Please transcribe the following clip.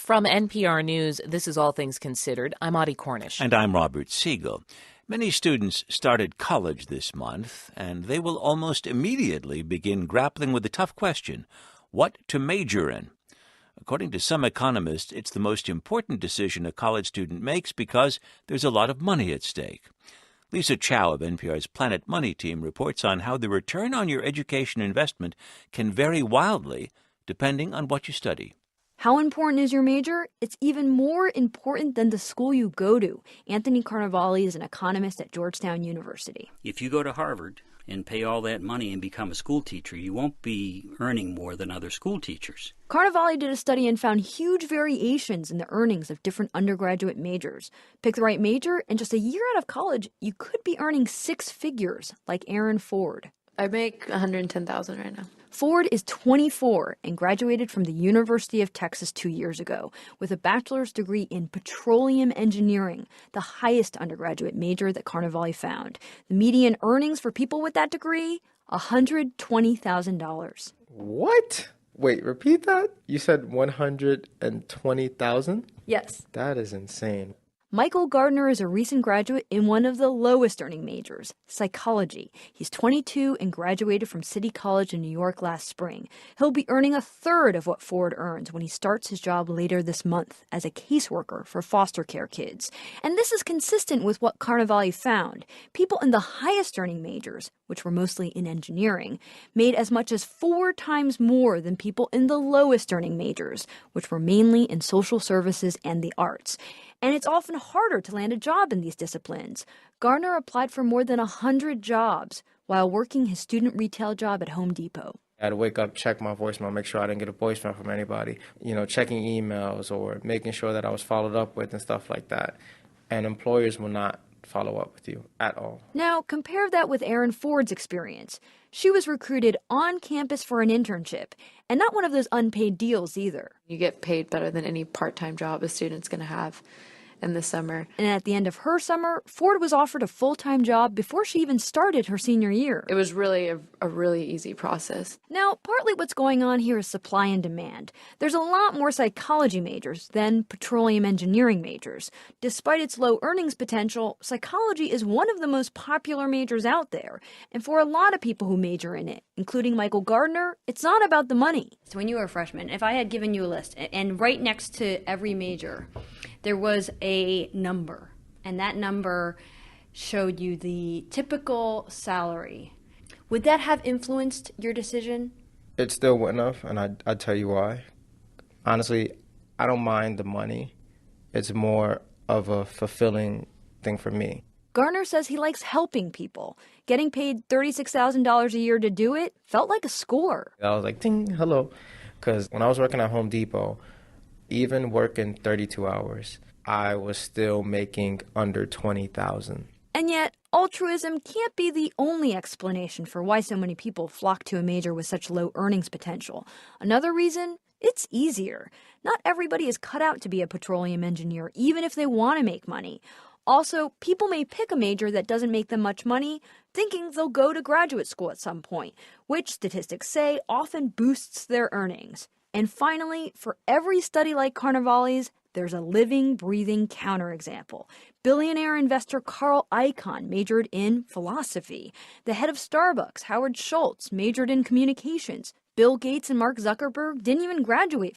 From NPR News, this is All Things Considered. I'm Audie Cornish. And I'm Robert Siegel. Many students started college this month, and they will almost immediately begin grappling with the tough question, what to major in. According to some economists, it's the most important decision a college student makes because there's a lot of money at stake. Lisa Chow of NPR's Planet Money team reports on how the return on your education investment can vary wildly depending on what you study. How important is your major? It's even more important than the school you go to. Anthony Carnevale is an economist at Georgetown University. If you go to Harvard and pay all that money and become a school teacher, you won't be earning more than other school teachers. Carnevale did a study and found huge variations in the earnings of different undergraduate majors. Pick the right major, and just a year out of college, you could be earning six figures, like Aaron Ford. I make $110,000 right now. Ford is 24 and graduated from the University of Texas 2 years ago with a bachelor's degree in petroleum engineering, the highest undergraduate major that Carnevale found. The median earnings for people with that degree, $120,000. What? Wait, repeat that? You said 120,000? Yes. That is insane. Michael Gardner is a recent graduate in one of the lowest earning majors, psychology. He's 22 and graduated from City College in New York last spring. He'll be earning a third of what Ford earns when he starts his job later this month as a caseworker for foster care kids. And this is consistent with what Carnevale found. People in the highest earning majors, which were mostly in engineering, made as much as 4 times more than people in the lowest earning majors, which were mainly in social services and the arts. And it's often harder to land a job in these disciplines. Gardner applied for more than 100 jobs while working his student retail job at Home Depot. I'd wake up, check my voicemail, make sure I didn't get a voicemail from anybody, checking emails or making sure that I was followed up with and stuff like that. And employers will not follow up with you at all. Now, compare that with Aaron Ford's experience. She was recruited on campus for an internship, and not one of those unpaid deals either. You get paid better than any part-time job a student's going to have in the summer. And at the end of her summer, Ford was offered a full-time job before she even started her senior year. It was really a really easy process. Now, partly what's going on here is supply and demand. There's a lot more psychology majors than petroleum engineering majors. Despite its low earnings potential, psychology is one of the most popular majors out there. And for a lot of people who major in it, including Michael Gardner, it's not about the money. So when you were a freshman, if I had given you a list, and right next to every major, there was a number, and that number showed you the typical salary. Would that have influenced your decision? It still wouldn't have, and I'd tell you why. Honestly, I don't mind the money. It's more of a fulfilling thing for me. Gardner says he likes helping people. Getting paid $36,000 a year to do it felt like a score. I was like, ding, hello. Because when I was working at Home Depot, even working 32 hours, I was still making under $20,000. And yet, altruism can't be the only explanation for why so many people flock to a major with such low earnings potential. Another reason? It's easier. Not everybody is cut out to be a petroleum engineer, even if they want to make money. Also, people may pick a major that doesn't make them much money, thinking they'll go to graduate school at some point, which statistics say often boosts their earnings. And finally, for every study like Carnevale's, there's a living, breathing counterexample. Billionaire investor Carl Icahn majored in philosophy. The head of Starbucks, Howard Schultz, majored in communications. Bill Gates and Mark Zuckerberg didn't even graduate